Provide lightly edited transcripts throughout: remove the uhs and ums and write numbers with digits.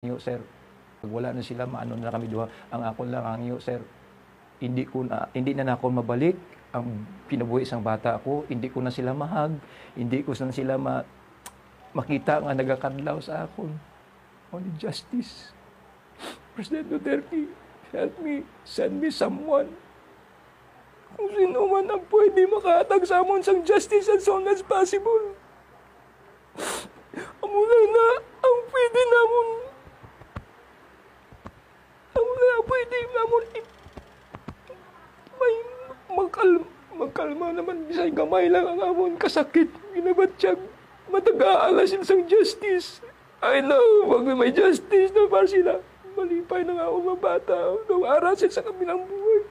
Yo, sir, pag wala na sila, maano na kami duha. Ang ako lang ang iyo, sir, hindi na ako mabalik ang pinabuhi sang bata ako. Hindi ko na sila mahag, hindi ko na sila makita nga nagakadlaw sa akon. Only justice. President Duterte, help me, send me someone. Kung sino man ang pwede makahatag sa amon sang justice as soon as possible. Amuna na ang pwede namon. Amuna na pwede namon may magkalma naman. Bisay gamay lang ang amon kasakit. Ginabatsyag mataga-alasin sang justice. I know, wag may justice na para sila. Malipay na nga ako mga bata. Arasin sa kabilang buhay.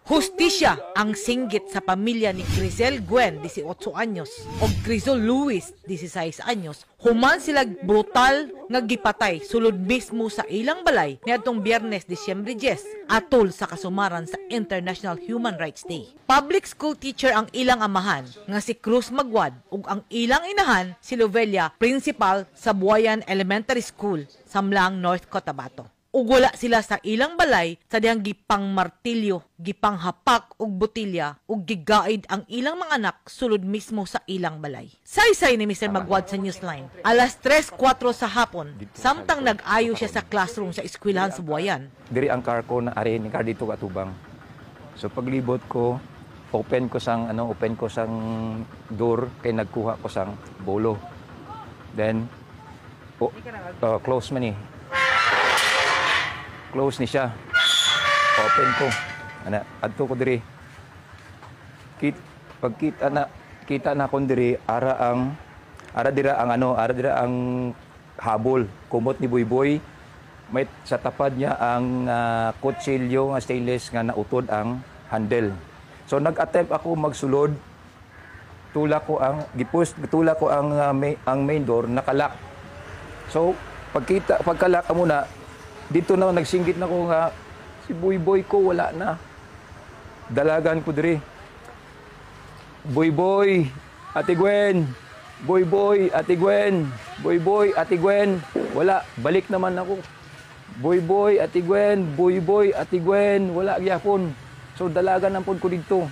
Hustisya ang singgit sa pamilya ni Crizel Gwen, 18 anyos, o Crizol Luis, 16 anyos. Human sila brutal nga gipatay sulod mismo sa ilang balay niadtong Biyernes, Disyembre 10, atol sa kasumaran sa International Human Rights Day. Public school teacher ang ilang amahan nga si Cruz Magwad ug ang ilang inahan si Lovelia, principal sa Buayan Elementary School, Samlang, North Cotabato. Ug wala sila sa ilang balay sa dihang gipang martilyo, gipang hapak ug botilya ug gigaid ang ilang mga anak sulod mismo sa ilang balay. Saysay ni Mr. Magwad sa Newsline. Alas 3:04 sa hapon, samtang nag-ayo siya sa classroom sa eskwelahan sa Buayan. Diri ang car ko na ari ni car dito katubang. So paglibot ko, open ko sang door kay nagkuha ko sang bolo. Then close man ni. Close ni siya. Open ko. Adto ko diri. Kita na kon diri ara dira ang habol. Kumot ni Boyboy. May sa tapad niya ang kutsilyo nga stainless nga nautod ang handle. So nag-attempt ako magsulod. Tulak ko ang main door nakalak. So pagkalak muna dito na nagsinggit na ko nga si Boyboy ko wala na. Dalagan ko diri. Boyboy, Ate Gwen. Boyboy, Ate Gwen. Boyboy, Ate Gwen. Wala, balik naman ako. Boyboy, Ate Gwen. Boyboy, Ate Gwen. Wala gyapon. So dalagan nampun ko dito.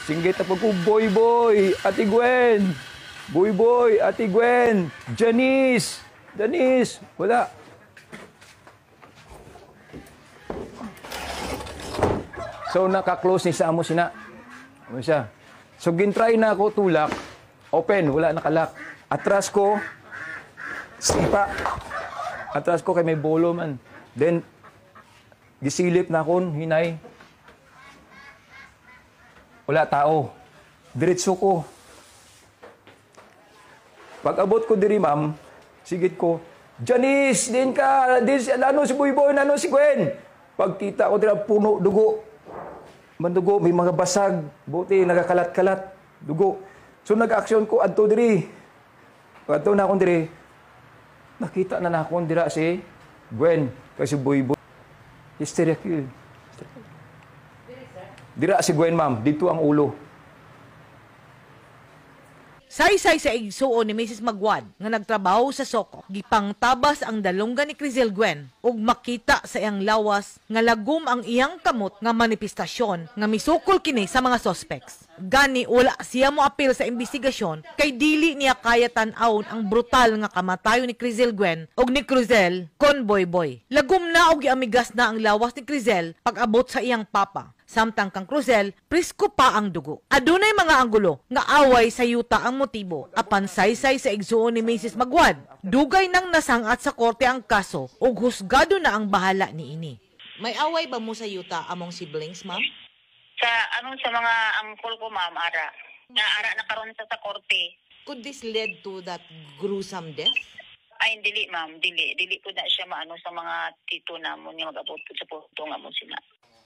Singgit na po ko, Boyboy, Ate Gwen. Boyboy, Ate Gwen, Janice, wala. So naka-close ni sa amo sina. Ano siya? So gintry na ako tulak, open, wala nakalak. Atras ko, sipa. Atras ko kay may bolo man. Then gisilip na akon, hinay. Wala tao. Diretso ko. Pag abot ko diri, ma'am, sigit ko, Janice, din ka, ano si Boyboy, ano si Gwen. Pagkita ko dira, puno, dugo. Mandugo, may mga basag, buti, nagakalat-kalat, dugo. So nag-aksyon ko, adto diri. Adto na akong diri, nakita na akong dira si Gwen, kasi Boyboy. Hysteria kill. Dira si Gwen, ma'am, dito ang ulo. Saysay sa igsuon ni Mrs. Magwad nga nagtrabaho sa Soko, gipang tabas ang dalunggan ni Crizel Gwen ug makita sa iyang lawas nga lagom ang iyang kamot nga manifestasyon nga misukol kini sa mga suspects. Gani wala siya mo apil sa investigasyon kay dili niya kaya tan-awon ang brutal nga kamatayon ni Crizel Gwen ug ni Crizel kon Boyboy. Lagom na og giamigas na ang lawas ni Crizel pag-abot sa iyang papa. Samtang kang Crizel, prisko pa ang dugo. Adunay mga anggulo nga away sa yuta ang motibo apan saysay sa igsuon ni Mrs. Magwad. Dugay nang nasangat sa korte ang kaso ug husgado na ang bahala niini. May away ba mo sa yuta among siblings, ma'am? Sa mga angkol ko, ma'am, ara na karon sa korte. Could this lead to that gruesome death? Ay, dili, ma'am, dili po na siya maano sa mga tito namon nga mag-abot po sa puto nga mo sila.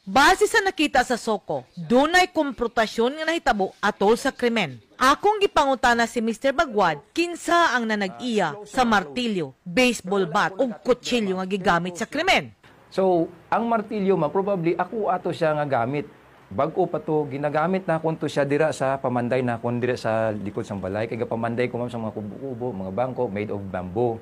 Base sa nakita sa Soko, dunay komprutasyon nga nahitabo atol sa krimen. Akong gipangutana si Mr. Magwad, kinsa ang nanag-iya sa martilyo, baseball bat ug kutsilyo nga gigamit sa krimen. So, ang martilyo, probably ako ato siya nga gamit. Bag-o pa to, ginagamit na kunto siya dira sa pamanday na kun dira sa likod sang balay. Kaya pamanday ko ma'am sa mga kubo-kubo, mga bangko made of bamboo.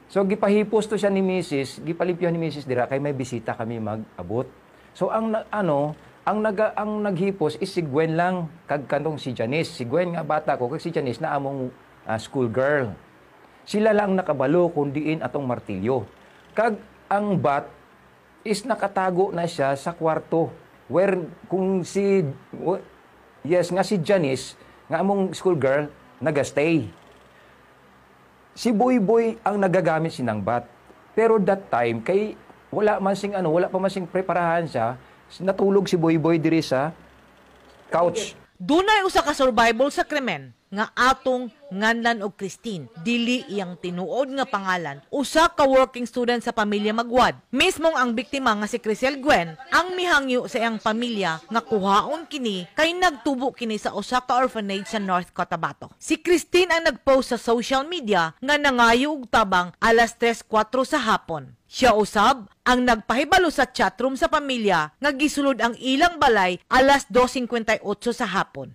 So gipahipos to siya ni Mrs., gipalimpyo ni Mrs. dira kay may bisita kami mag-abot. So ang naghipos is si Gwen lang kag kanong si Janice. Si Gwen nga bata ko kag si Janice na among school girl. Sila lang nakabalo kundiin atong martilyo. Kag ang bat is nakatago na siya sa kwarto where kung si si Janice nga among school girl nagastay. Si Boy ang nagagamit sinang bat. Pero that time kay wala pa man sing preparahan siya, natulog si Boy diri sa couch. Dunay usa ka survival sa krimen nga atong nganlan og Christine. Dili iyang tinuod nga pangalan. Usa ka working student sa pamilya Magwad. Mismong ang biktima nga si Crisel Gwen ang mihangyo sa iyang pamilya nga kuhaon kini kay nagtubo kini sa usa ka orphanage sa North Cotabato. Si Christine ang nagpost sa social media nga nangayo og tabang alas 3:04 sa hapon. Siya usab ang nagpahibalo sa chatroom sa pamilya nga gisulod ang ilang balay alas 2:58 sa hapon.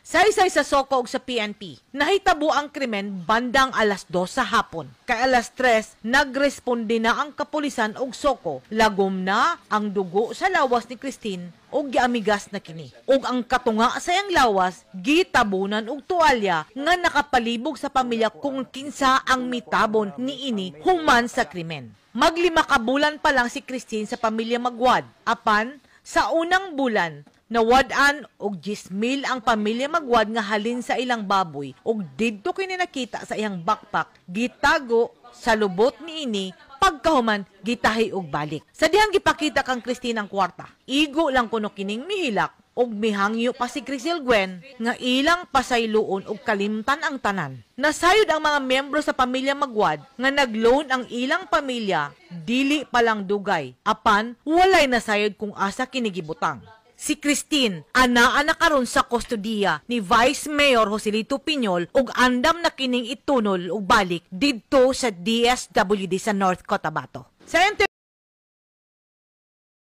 Saysay sa Soco ug sa PNP, nahitabo ang krimen bandang alas 2 sa hapon. Kay alas 3, nagresponde na ang kapulisan og Soco. Lagom na ang dugo sa lawas ni Christine ug giamigas na kini. Ug ang katunga sa iyang lawas, gitabunan og tuwalya nga nakapalibog sa pamilya kung kinsa ang mitabon niini human sa krimen. Maglima ka bulan pa lang si Christine sa pamilya Magwad. Apan, sa unang bulan, nawad-an og 10,000 ang pamilya Magwad nga halin sa ilang baboy ug didto kini nakita sa iyang backpack gitago sa lubot niini pagkahuman gitahi og balik. Sa dihang gipakita kang Christine ang kwarta, igo lang kuno kining mihilak ug mihangyo pa si Crisel Gwen nga ilang pasayloon ug kalimtan ang tanan. Nasayod ang mga miyembro sa pamilya Magwad nga nagloan ang ilang pamilya dili pa lang dugay apan walay nasayod kung asa kini gibutang. Si Christine, anaa na karon sa kustodiya ni Vice Mayor Joselito Piñol ug andam na kining itunol ug balik didto sa DSWD sa North Cotabato. Sa